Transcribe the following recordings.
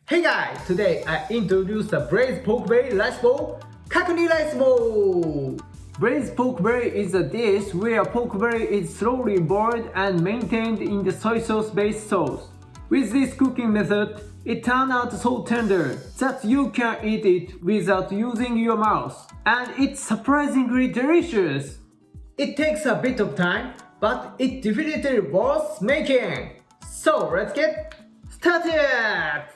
Hey guys, today I introduce the braised pork belly rice bowl, Kakuni rice bowl. Braised pork belly is a dish where pork belly is slowly boiled and maintained in the soy sauce based sauce. With this cooking method, it turns out so tender that you can eat it without using your mouth, and it's surprisingly delicious. It takes a bit of time, but it's definitely worth making. So let's get started!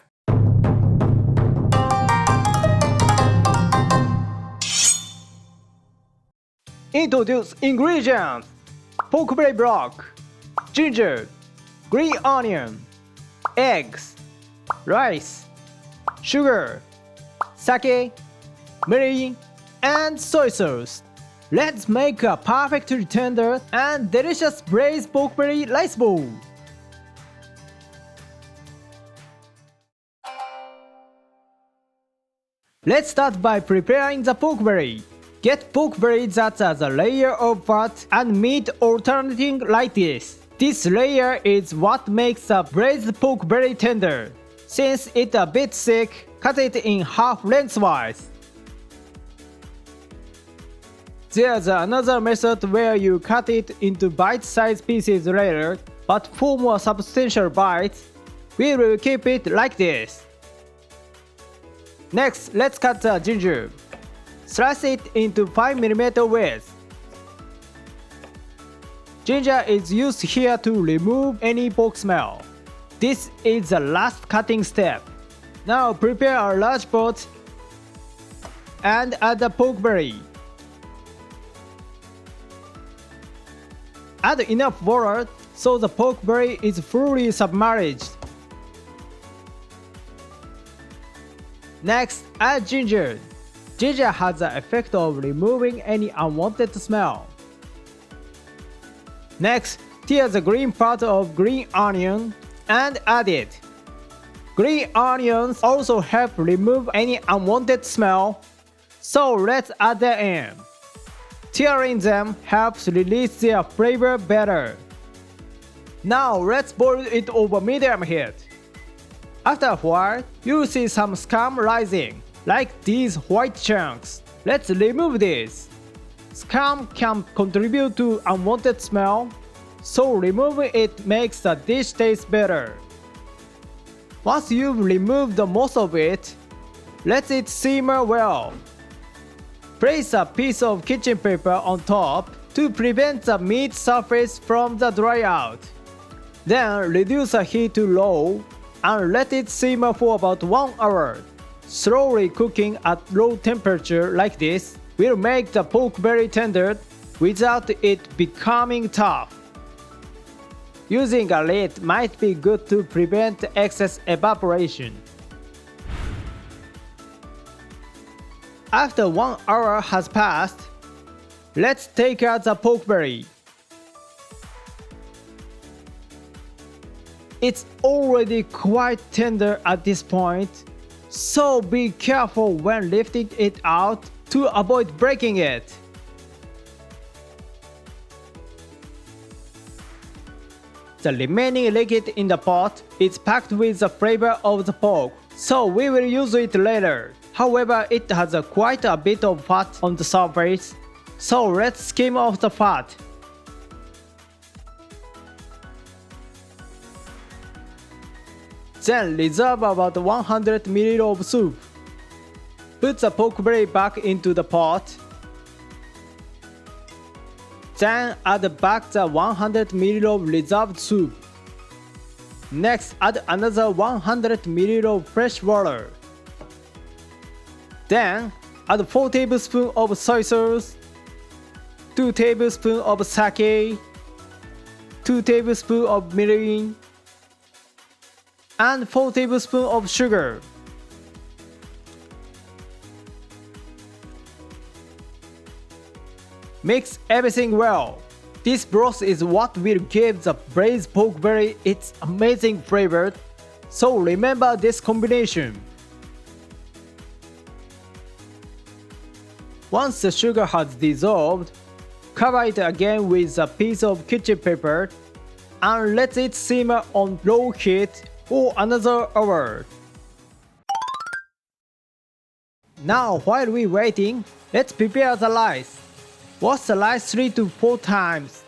Introduce ingredients: pork belly block, ginger, green onion, eggs, rice, sugar, sake, mirin, and soy sauce. Let's make a perfectly tender and delicious braised pork belly rice bowl. Let's start by preparing the pork belly. Get pork belly that has a layer of fat and meat alternating like this. This layer is what makes the braised pork belly tender. Since it's a bit thick, cut it in half lengthwise. There's another method where you cut it into bite-sized pieces later, but for more substantial bites, we will keep it like this. Next, let's cut the ginger. Slice it into 5mm width. Ginger is used here to remove any pork smell. This is the last cutting step. Now prepare a large pot and add the pork belly. Add enough water so the pork belly is fully submerged. Next, add ginger. Ginger has the effect of removing any unwanted smell. Next, tear the green part of green onion and add it. Green onions also help remove any unwanted smell, so let's add them in. Tearing them helps release their flavor better. Now let's boil it over medium heat. After a while, you'll see some scum rising, like these white chunks. Let's remove this. Scum can contribute to unwanted smell, so removing it makes the dish taste better. Once you've removed most of it, let it simmer well. Place a piece of kitchen paper on top to prevent the meat surface from the dry out. Then reduce the heat to low and let it simmer for about 1 hour. Slowly cooking at low temperature like this will make the pork belly tender without it becoming tough. Using a lid might be good to prevent excess evaporation. After 1 hour has passed, let's take out the pork belly. It's already quite tender at this point, so be careful when lifting it out to avoid breaking it. The remaining liquid in the pot is packed with the flavor of the pork, so we will use it later. However, it has quite a bit of fat on the surface, so let's skim off the fat. Then reserve about 100 ml of soup. Put the pork belly back into the pot. Then add back the 100 ml of reserved soup. Next, add another 100 ml of fresh water. Then, add 4 tablespoons of soy sauce, 2 tablespoons of sake, 2 tablespoons of mirin, and 4 tablespoons of sugar. Mix everything well. This broth is what will give the braised pork belly its amazing flavor, so remember this combination. Once the sugar has dissolved, cover it again with a piece of kitchen paper and let it simmer on low heat for another hour. Now while we waiting, let's prepare the rice. Wash the rice 3 to 4 times.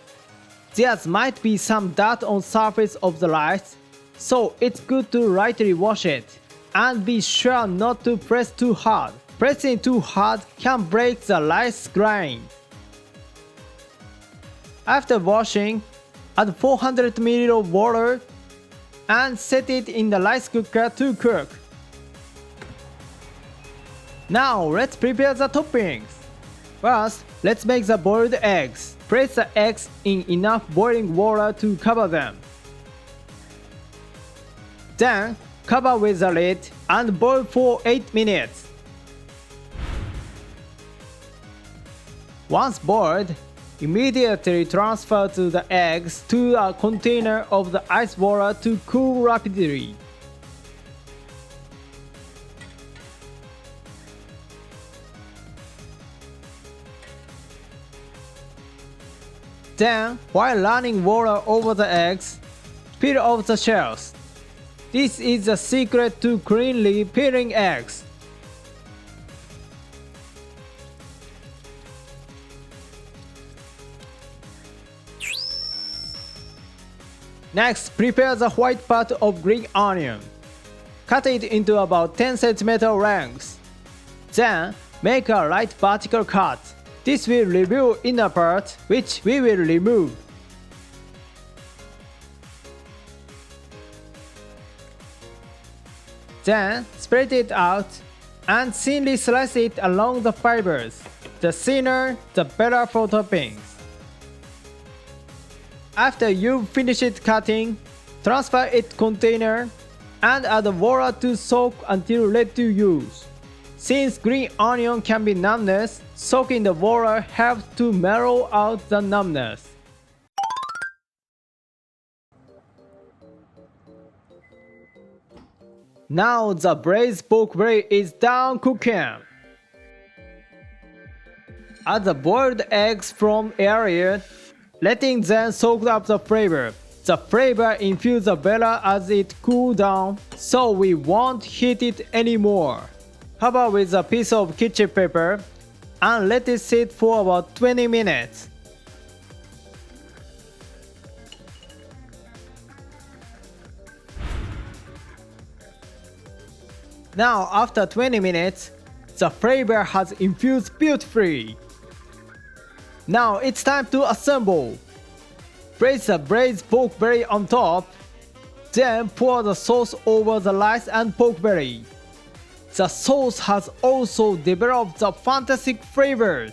There might be some dirt on surface of the rice, so it's good to lightly wash it. And be sure not to press too hard. Pressing too hard can break the rice grain. After washing, add 400 ml of water and set it in the rice cooker to cook. Now let's prepare the toppings. First, let's make the boiled eggs. Place the eggs in enough boiling water to cover them. Then, cover with the lid and boil for 8 minutes. Once boiled, immediately transfer the eggs to a container of the ice water to cool rapidly. Then, while running water over the eggs, peel off the shells. This is the secret to cleanly peeling eggs. Next, prepare the white part of green onion. Cut it into about 10 cm lengths. Then, make a light vertical cut. This will reveal inner part, which we will remove. Then, spread it out and thinly slice it along the fibers. The thinner, the better for toppings. After you've finished cutting, transfer it container and add water to soak until ready to use. Since green onion can be numbness, soaking the water helps to mellow out the numbness. Now the braised pork belly is done cooking. Add the boiled eggs from area, letting them soak up the flavor. The flavor infuses the better as it cools down, so we won't heat it anymore. Cover with a piece of kitchen paper and let it sit for about 20 minutes. Now after 20 minutes, the flavor has infused beautifully. Now it's time to assemble. Place the braised pork belly on top, then pour the sauce over the rice and pork belly. The sauce has also developed a fantastic flavor.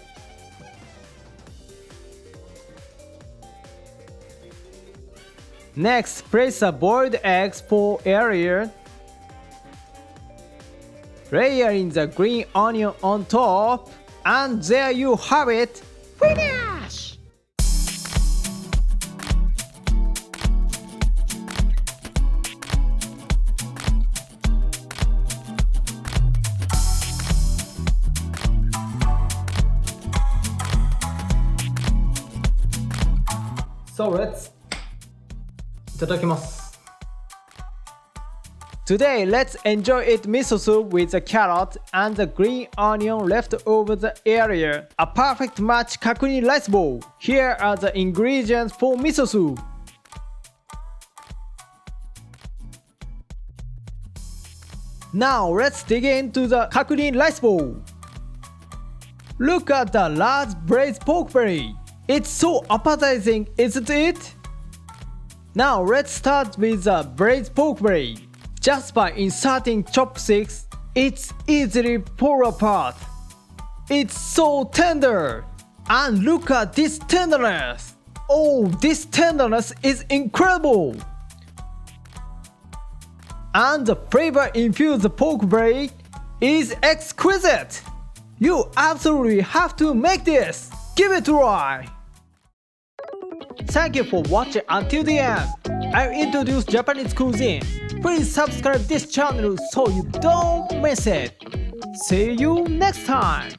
Next, place the boiled eggs for area. Layer in the green onion on top, and there you have it. Finish! So let's いただきます。Today, let's enjoy it miso soup with the carrot and the green onion left over the area. A perfect match Kakuni rice bowl. Here are the ingredients for miso soup. Now let's dig into the Kakuni rice bowl. Look at the large braised pork belly. It's so appetizing, isn't it? Now let's start with the braised pork belly. Just by inserting chopsticks, it's easily pulled apart. It's so tender! And look at this tenderness! Oh, this tenderness is incredible! And the flavor-infused pork belly is exquisite! You absolutely have to make this! Give it a try! Thank you for watching until the end. I'll introduce Japanese cuisine. Please subscribe this channel so you don't miss it. See you next time.